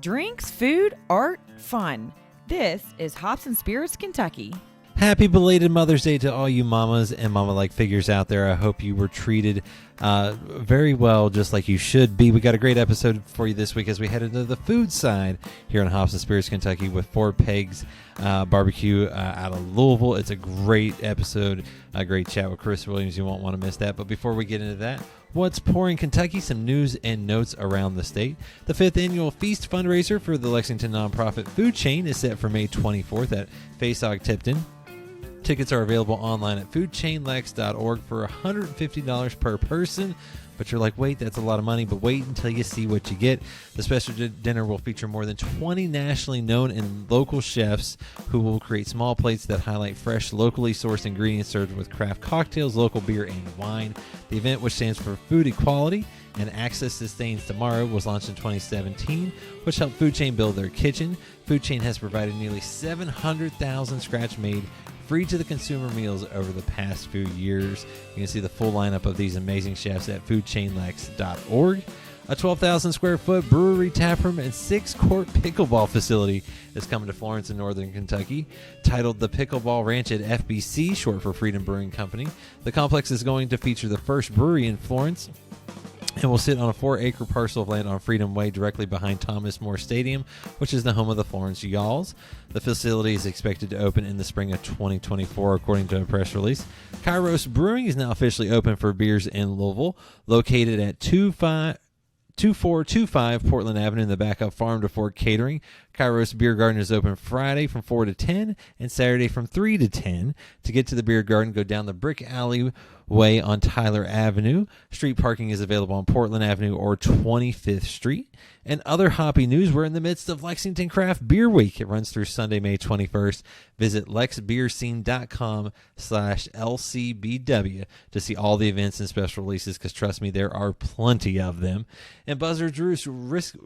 Drinks, food, art, fun. This is Hops and Spirits Kentucky. Happy belated Mother's Day to all you mamas and mama-like figures out there. I hope you were treated very well, just like you should be. We got a great episode for you this week as we head into the food side here on Hops and Spirits Kentucky with Four Pegs Barbecue out of Louisville. It's a great episode, a great chat with Chris Williams. You won't want to miss that. But before we get into that, what's pouring Kentucky? Some news and notes around the state. The 5th annual feast fundraiser for the Lexington nonprofit FoodChain is set for May 24th at Fasig-Tipton. Tickets are available online at foodchainlex.org for $150 per person. But you're like, wait, that's a lot of money. But wait until you see what you get. The special dinner will feature more than 20 nationally known and local chefs who will create small plates that highlight fresh, locally sourced ingredients served with craft cocktails, local beer, and wine. The event, which stands for Food Equality and Access Sustains Tomorrow, was launched in 2017, which helped FoodChain build their kitchen. FoodChain has provided nearly 700,000 scratch-made free to the consumer meals over the past few years. You can see the full lineup of these amazing chefs at foodchainlex.org. A 12,000 square foot brewery, taproom, and 6-court pickleball facility is coming to Florence in northern Kentucky. Titled the Pickleball Ranch at FBC, short for Freedom Brewing Company, the complex is going to feature the first brewery in Florence and will sit on a 4-acre parcel of land on Freedom Way directly behind Thomas More Stadium, which is the home of the Florence Yalls. The facility is expected to open in the spring of 2024, according to a press release. Kyros Brewing is now officially open for beers in Louisville, located at 2425 Portland Avenue in the back of Farm to Fork Catering. Kyros Beer Garden is open Friday from 4 to 10 and Saturday from 3 to 10. To get to the beer garden, go down the brick alleyway on Tyler Avenue. Street parking is available on Portland Avenue or 25th Street. And other hoppy news, we're in the midst of Lexington Craft Beer Week. It runs through Sunday, May 21st. Visit lexbeerscene.com/LCBW to see all the events and special releases, because trust me, there are plenty of them. And Buzzard's Roost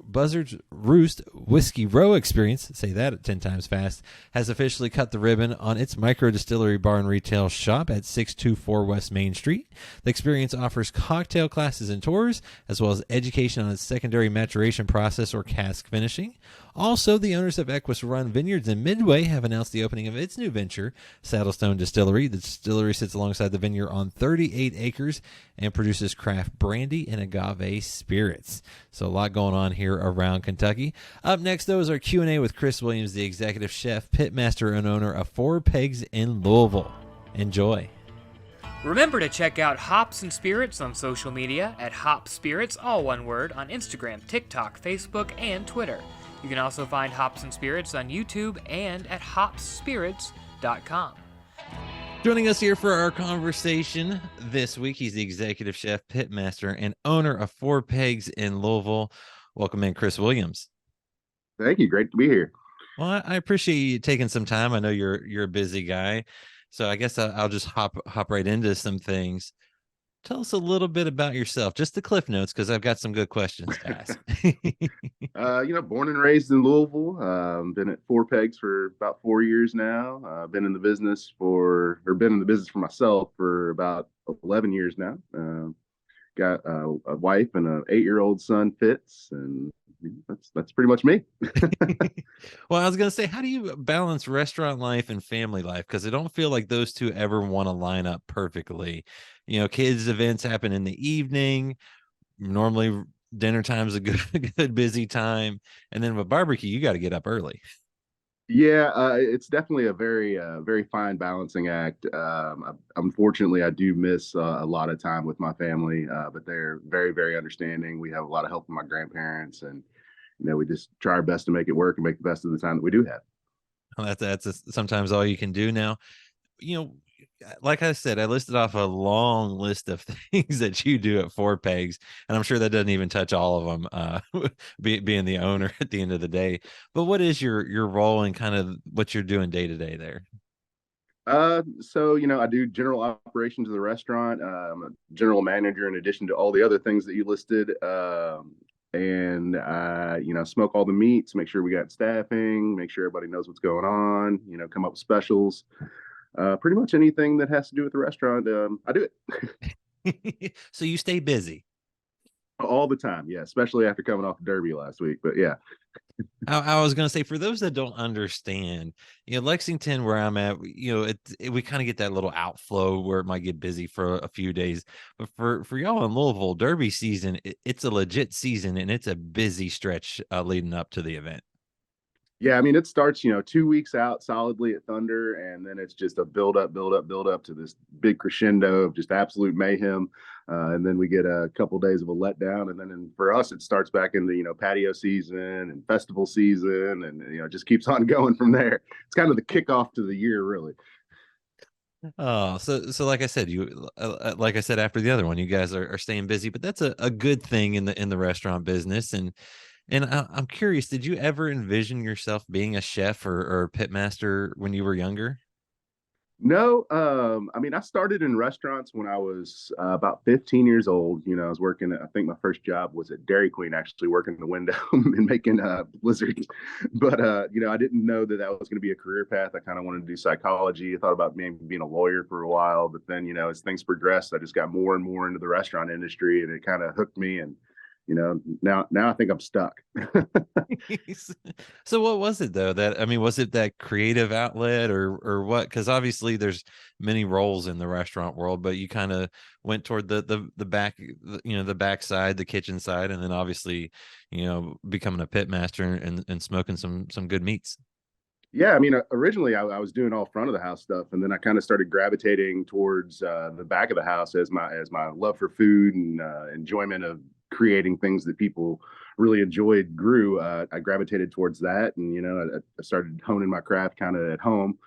Whiskey Row Experience, say that 10 times fast, has officially cut the ribbon on its micro-distillery bar and retail shop at 624 West Main Street. The experience offers cocktail classes and tours, as well as education on its secondary maturation process or cask finishing. Also, the owners of Equus Run Vineyards in Midway have announced the opening of its new venture, Saddlestone Distillery. The distillery sits alongside the vineyard on 38 acres and produces craft brandy and agave spirits. So a lot going on here around Kentucky. Up next, though, is our Q&A with Chris Williams, the executive chef, pitmaster, and owner of Four Pegs in Louisville. Enjoy. Remember to check out Hops and Spirits on social media at Hop Spirits, all one word, on Instagram, TikTok, Facebook, and Twitter. You can also find Hops and Spirits on YouTube and at hopspirits.com. Joining us here for our conversation this week, he's the executive chef, pitmaster, and owner of Four Pegs in Louisville. Welcome in, Chris Williams. Thank you. Great to be here. Well, I appreciate you taking some time. I know you're a busy guy, so I guess I'll just hop right into some things. Tell us a little bit about yourself, just the Cliff Notes, because I've got some good questions to ask. Born and raised in Louisville. Been at Four Pegs for about 4 years now. Been in the business for myself for about 11 years now. Got a wife and an 8-year-old son, Fitz, and that's pretty much me. Well, I was going to say, how do you balance restaurant life and family life? Because I don't feel like those two ever want to line up perfectly. You know, kids' events happen in the evening. Normally, dinner time is a good busy time. And then with barbecue, you got to get up early. Yeah, it's definitely a very fine balancing act. Unfortunately, I do miss a lot of time with my family, but they're very, very understanding. We have a lot of help from my grandparents, and we just try our best to make it work and make the best of the time that we do have. Well, that's sometimes all you can do now. Like I said, I listed off a long list of things that you do at Four Pegs, and I'm sure that doesn't even touch all of them, being the owner at the end of the day. But what is your role and kind of what you're doing day to day there? So I do general operations of the restaurant. I'm a general manager in addition to all the other things that you listed. And I smoke all the meats, make sure we got staffing, make sure everybody knows what's going on, come up with specials. Pretty much anything that has to do with the restaurant, I do it. So you stay busy all the time. Yeah. Especially after coming off Derby last week, but yeah. I was going to say, for those that don't understand, Lexington, where I'm at, we kind of get that little outflow where it might get busy for a few days. But for y'all in Louisville, Derby season, it's a legit season, and it's a busy stretch leading up to the event. Yeah, I mean, it starts, 2 weeks out solidly at Thunder, and then it's just a build up, build up, build up to this big crescendo of just absolute mayhem. And then we get a couple days of a letdown, and then for us, it starts back in the patio season and festival season, and it just keeps on going from there. It's kind of the kickoff to the year, really. Oh, so like I said, like I said after the other one, you guys are staying busy, but that's a good thing in the restaurant business. And I'm curious, did you ever envision yourself being a chef or a pitmaster when you were younger? No, I mean, I started in restaurants when I was about 15 years old. I was working, I think my first job was at Dairy Queen, actually working the window and making blizzards. But, I didn't know that was going to be a career path. I kind of wanted to do psychology. I thought about maybe being a lawyer for a while, but then, as things progressed, I just got more and more into the restaurant industry, and it kind of hooked me. And now I think I'm stuck. So what was it though? Was it that creative outlet or what? Because obviously there's many roles in the restaurant world, but you kind of went toward the back, the back side, the kitchen side, and then obviously, becoming a pit master and smoking some good meats. Yeah, I mean, originally I was doing all front of the house stuff, and then I kind of started gravitating towards the back of the house as my love for food and enjoyment of creating things that people really enjoyed grew. I gravitated towards that, and I started honing my craft kind of at home,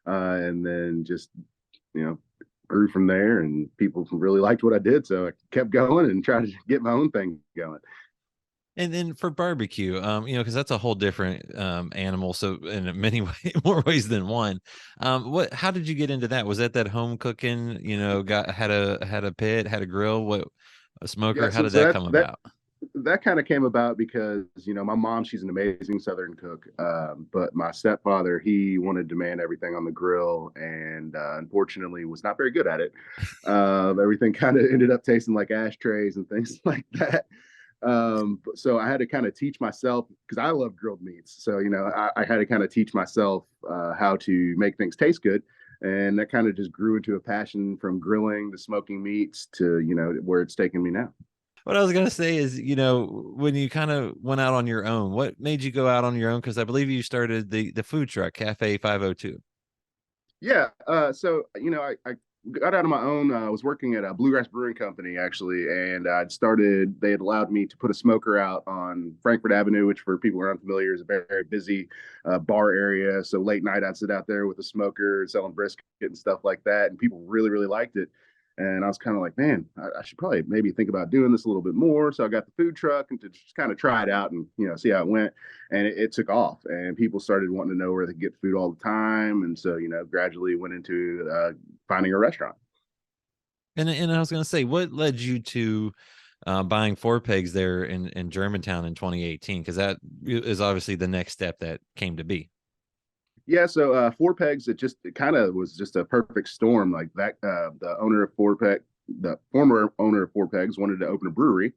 and then just grew from there. And people really liked what I did, so I kept going and tried to get my own thing going. And then for barbecue, because that's a whole different animal. So in many more ways than one. How did you get into that? Was that home cooking? Had a pit, had a grill, a smoker? Yeah, How did so that come about? that kind of came about because my mom, she's an amazing Southern cook, but my stepfather, he wanted to man everything on the grill, and unfortunately was not very good at it. Everything kind of ended up tasting like ashtrays and things like that. So I had to kind of teach myself, because I love grilled meats. So I had to kind of teach myself how to make things taste good. And that kind of just grew into a passion from grilling to smoking meats to where it's taken me now. What I was gonna say is, when you kind of went out on your own, what made you go out on your own? Because I believe you started the food truck Cafe 502. Yeah. So I got out on my own. I was working at a Bluegrass Brewing Company, actually, and they had allowed me to put a smoker out on Frankfurt Avenue, which for people who are unfamiliar is a very, very busy bar area. So late night I'd sit out there with a smoker selling brisket and stuff like that, and people really, really liked it. And I was kind of like, man, I should probably maybe think about doing this a little bit more. So I got the food truck and to just kind of try it out and see how it went. And it took off, and people started wanting to know where they could get food all the time. And so gradually went into finding a restaurant. And I was gonna say, what led you to buying Four Pegs there in Germantown in 2018? Because that is obviously the next step that came to be. Yeah, so Four Pegs, it kind of was just a perfect storm. Like that, the former owner of Four Pegs wanted to open a brewery,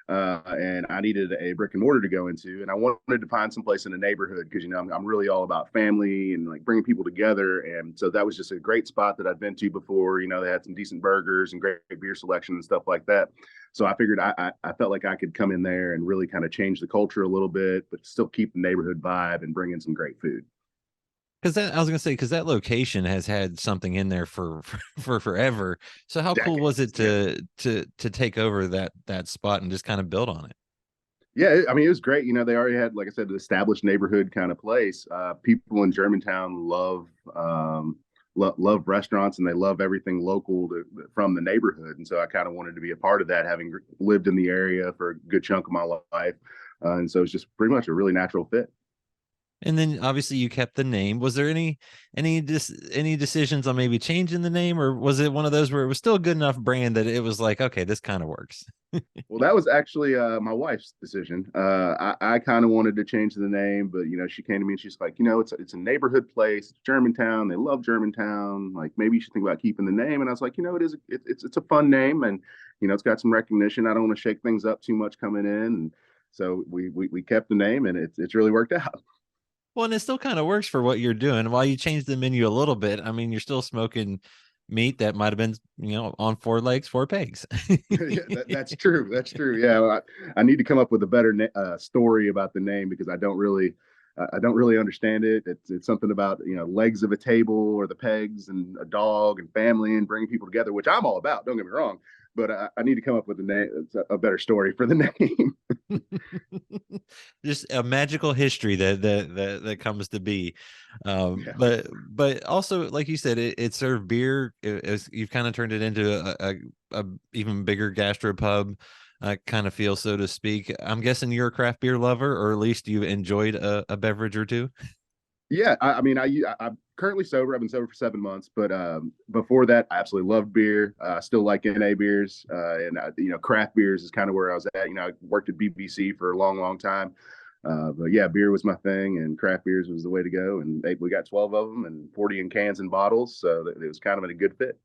and I needed a brick and mortar to go into, and I wanted to find some place in the neighborhood because I'm really all about family and like bringing people together, and so that was just a great spot that I'd been to before. They had some decent burgers and great beer selection and stuff like that. So I figured I felt like I could come in there and really kind of change the culture a little bit, but still keep the neighborhood vibe and bring in some great food. Because I was gonna say, because that location has had something in there for forever. So how cool was it Decades, yeah. to take over that spot and just kind of build on it? Yeah, I mean, it was great. They already had, like I said, an established neighborhood kind of place. People in Germantown love restaurants, and they love everything local from the neighborhood. And so I kind of wanted to be a part of that, having lived in the area for a good chunk of my life. And so it's just pretty much a really natural fit. And then obviously you kept the name. Was there any decisions on maybe changing the name, or was it one of those where it was still a good enough brand that it was like, okay, this kind of works? Well, that was actually my wife's decision. I kind of wanted to change the name, but she came to me and she's like, it's a neighborhood place, it's Germantown. They love Germantown. Like maybe you should think about keeping the name. And I was like, it's a fun name, and it's got some recognition. I don't want to shake things up too much coming in, and So we kept the name, and it's really worked out. Well, and it still kind of works for what you're doing. While you change the menu a little bit, I mean, you're still smoking meat that might have been, on four legs, four pegs. Yeah, that's true. That's true. Yeah, I need to come up with a better story about the name, because I don't really understand it. It's something about legs of a table, or the pegs, and a dog, and family, and bringing people together, which I'm all about. Don't get me wrong, but I need to come up with a better story for the name. Just a magical history that comes to be. Yeah. But also, like you said, it served beer. You've kind of turned it into a even bigger gastropub kind of feel, so to speak. I'm guessing you're a craft beer lover, or at least you've enjoyed a beverage or two. Yeah, I mean, I'm currently sober. I've been sober for 7 months, but before that, I absolutely loved beer. I still like NA beers, and craft beers is kind of where I was at. I worked at BBC for a long, long time, but yeah, beer was my thing, and craft beers was the way to go. And we got 12 of them, and 40 in cans and bottles, so it was kind of a good fit.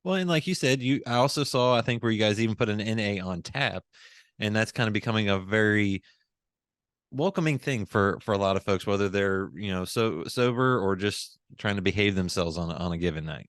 Well, and like you said, I also saw, I think, where you guys even put an NA on tap, and that's kind of becoming a very welcoming thing for a lot of folks, whether they're so sober or just trying to behave themselves on a given night.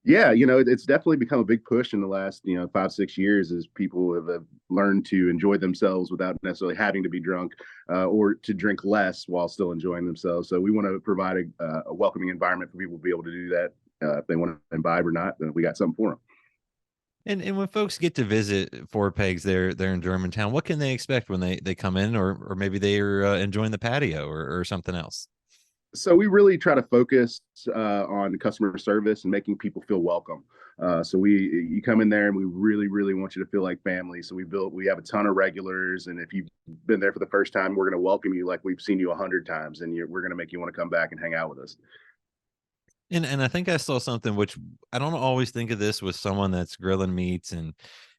Yeah, it's definitely become a big push in the last 5-6 years, as people have learned to enjoy themselves without necessarily having to be drunk, or to drink less while still enjoying themselves. So we want to provide a welcoming environment for people to be able to do that. If they want to imbibe or not, then we got something for them. And when folks get to visit Four Pegs there in Germantown, what can they expect when they come in, or maybe they are enjoying the patio or something else? So we really try to focus on customer service and making people feel welcome. So you come in there, and we really, really want you to feel like family. So we have a ton of regulars, and if you've been there for the first time, we're going to welcome you like we've seen you 100 times, and we're going to make you want to come back and hang out with us. And I think I saw something, which I don't always think of this with someone that's grilling meats and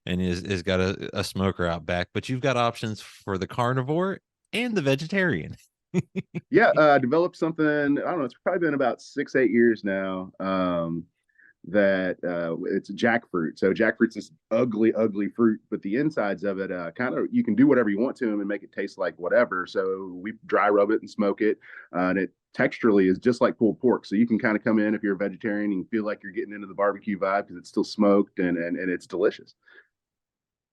is got a smoker out back, but you've got options for the carnivore and the vegetarian. Yeah, developed something. I don't know. It's probably been about 6-8 years now. That it's jackfruit. So jackfruit's this ugly, ugly fruit, but the insides of it, kind of, you can do whatever you want to them and make it taste like whatever. So we dry rub it and smoke it, and it texturally is just like pulled pork. So you can kind of come in, if you're a vegetarian, and feel like you're getting into the barbecue vibe, because it's still smoked, and it's delicious.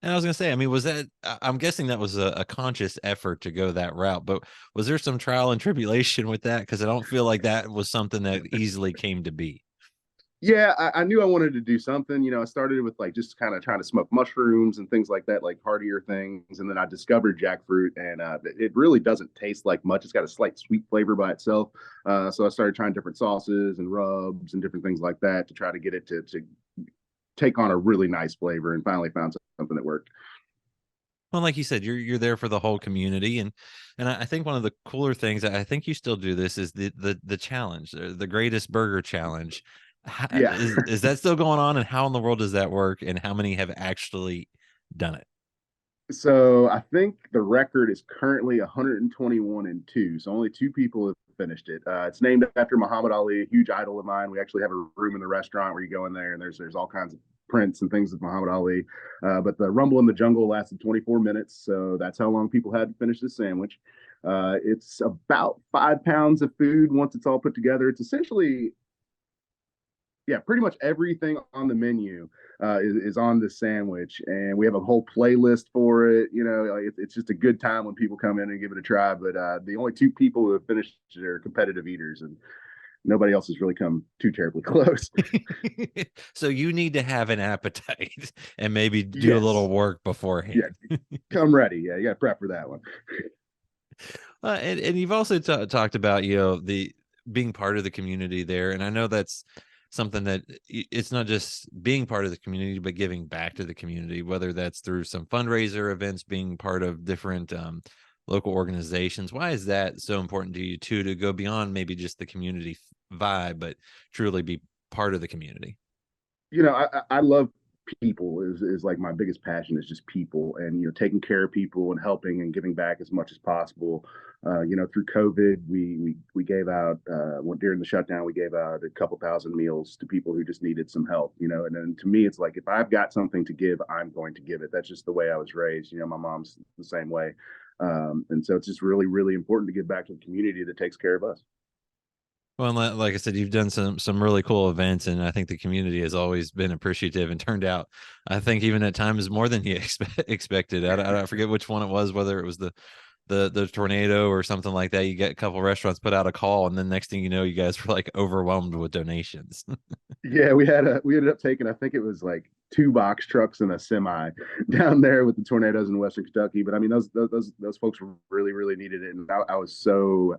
And I was gonna say, I mean, I'm guessing that was a conscious effort to go that route, but was there some trial and tribulation with that? Because I don't feel like that was something that easily came to be. Yeah, I knew I wanted to do something. I started with like just kind of trying to smoke mushrooms and things like that, like heartier things. And then I discovered jackfruit, and it really doesn't taste like much. It's got a slight sweet flavor by itself. So I started trying different sauces and rubs and different things like that to try to get it to take on a really nice flavor, and finally found something that worked. Well, like you said, you're there for the whole community, and I think one of the cooler things, I think you still do this, is the challenge, the greatest burger challenge. Yeah. Is that still going on, and how in the world does that work, and how many have actually done it? So I think the record is currently 121 and two. So only two people have finished it. It's named after Muhammad Ali, a huge idol of mine. We actually have a room in the restaurant where you go in there, and there's all kinds of prints and things of Muhammad Ali. But the Rumble in the Jungle lasted 24 minutes. So that's how long people had to finish this sandwich. It's about 5 pounds of food once it's all put together. It's essentially, yeah, pretty much everything on the menu is on the sandwich, and we have a whole playlist for it. It's just a good time when people come in and give it a try. But the only two people who have finished it are competitive eaters, and nobody else has really come too terribly close. So you need to have an appetite and maybe do a Yes. little work beforehand. Yeah, come ready. Yeah, you got to prep for that one. And you've also talked about the being part of the community there, and I know that's something that it's not just being part of the community, but giving back to the community, whether that's through some fundraiser events, being part of different local organizations. Why is that so important to you too, to go beyond maybe just the community vibe, but truly be part of the community? I love people is like my biggest passion, is just people, and taking care of people and helping and giving back as much as possible. Through COVID, we gave out during the shutdown, we gave out a couple thousand meals to people who just needed some help. And then to me, it's like, if I've got something to give, I'm going to give it. That's just the way I was raised. My mom's the same way. And so it's just really, really important to give back to the community that takes care of us. Well, like I said, you've done some really cool events, and I think the community has always been appreciative and turned out, I think, even at times more than you expected. I forget which one it was, whether it was the tornado or something like that. You get a couple restaurants put out a call, and then next thing you know, you guys were like overwhelmed with donations. Yeah, we ended up taking, I think it was like 2 box trucks and a semi down there with the tornadoes in Western Kentucky. But I mean, those folks really, really needed it, and I was so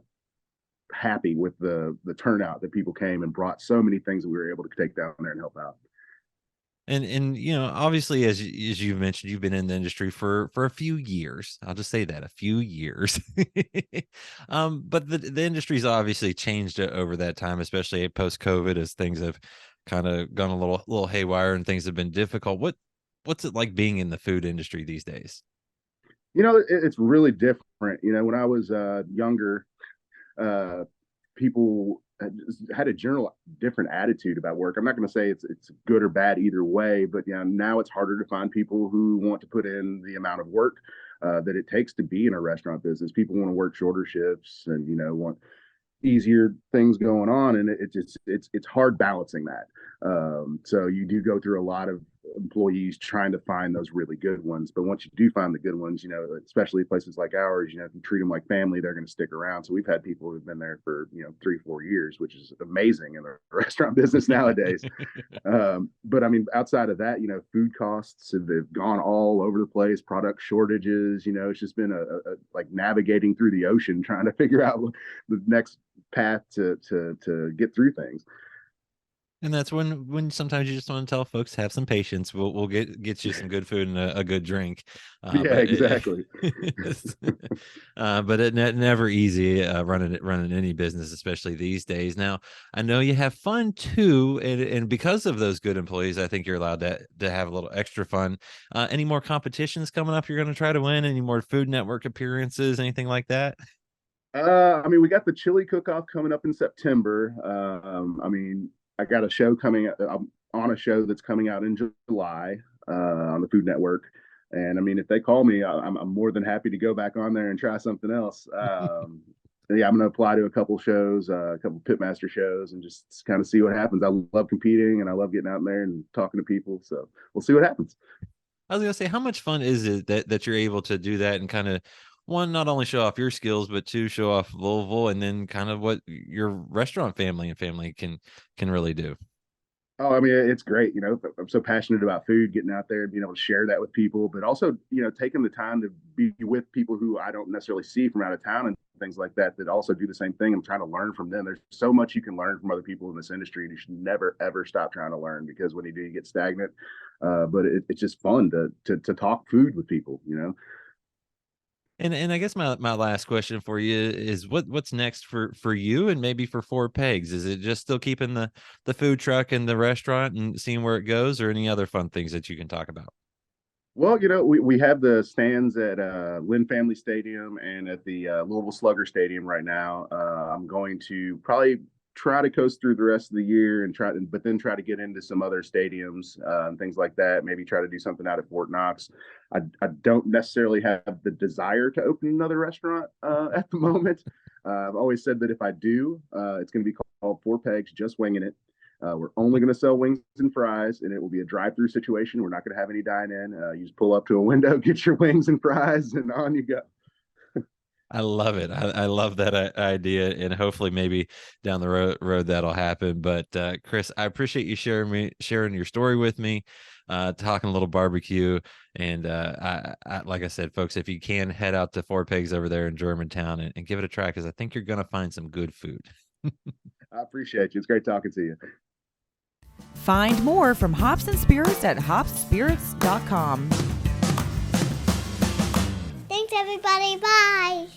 happy with the turnout that people came and brought so many things that we were able to take down there and help out. And obviously, as you've mentioned, you've been in the industry for a few years. I'll just say that, a few years. But the industry's obviously changed over that time, especially post COVID, as things have kind of gone a little haywire and things have been difficult. What's it like being in the food industry these days? It's really different. When I was younger, people had a general different attitude about work. I'm not going to say it's good or bad either way, but now it's harder to find people who want to put in the amount of work that it takes to be in a restaurant business. People want to work shorter shifts and want easier things going on, and it's hard balancing that. So you do go through a lot of employees trying to find those really good ones, but once you do find the good ones, especially places like ours, if you treat them like family, they're going to stick around. So we've had people who've been there for 3-4 years, which is amazing in the restaurant business nowadays. But I mean, outside of that, food costs have gone all over the place, product shortages. It's just been a like navigating through the ocean trying to figure out the next path to get through things. And that's when sometimes you just want to tell folks, have some patience. We'll get you some good food and a good drink. Yeah, exactly. But it never easy running any business, especially these days. Now, I know you have fun too, and because of those good employees, I think you're allowed to have a little extra fun. Any more competitions coming up you're going to try to win? Any more Food Network appearances? Anything like that? I mean, we got the chili cook-off coming up in September. I mean, I got a show coming. I'm on a show that's coming out in July on the Food Network, and I mean, if they call me, I'm more than happy to go back on there and try something else. Yeah, I'm going to apply to a couple shows, a couple pitmaster shows, and just kind of see what happens. I love competing, and I love getting out there and talking to people. So we'll see what happens. I was going to say, how much fun is it that you're able to do that and kind of, one, not only show off your skills, but two, show off Louisville, and then kind of what your restaurant family can really do? Oh, I mean, it's great. I'm so passionate about food, getting out there and being able to share that with people, but also, taking the time to be with people who I don't necessarily see from out of town and things like that also do the same thing. I'm trying to learn from them. There's so much you can learn from other people in this industry, and you should never, ever stop trying to learn, because when you do, you get stagnant. But it's just fun to talk food with people. And I guess my last question for you is what's next for you and maybe for Four Pegs? Is it just still keeping the food truck and the restaurant and seeing where it goes, or any other fun things that you can talk about? Well, we have the stands at Lynn Family Stadium and at the Louisville Slugger Stadium right now. I'm going to probably try to coast through the rest of the year and try to get into some other stadiums and things like that. Maybe try to do something out at Fort Knox. I don't necessarily have the desire to open another restaurant at the moment. I've always said that if I do, it's going to be called Four Pegs, just winging it. We're only going to sell wings and fries, and it will be a drive-through situation. We're not going to have any dine-in. You just pull up to a window, get your wings and fries, and on you go. I love it. I love that idea, and hopefully maybe down the road that'll happen. But Chris, I appreciate you sharing your story with me, talking a little barbecue. And I like I said, folks, if you can, head out to Four Pegs over there in Germantown and give it a try, because I think you're going to find some good food. I appreciate you. It's great talking to you. Find more from Hops and Spirits at hopspirits.com. Thanks, everybody. Bye.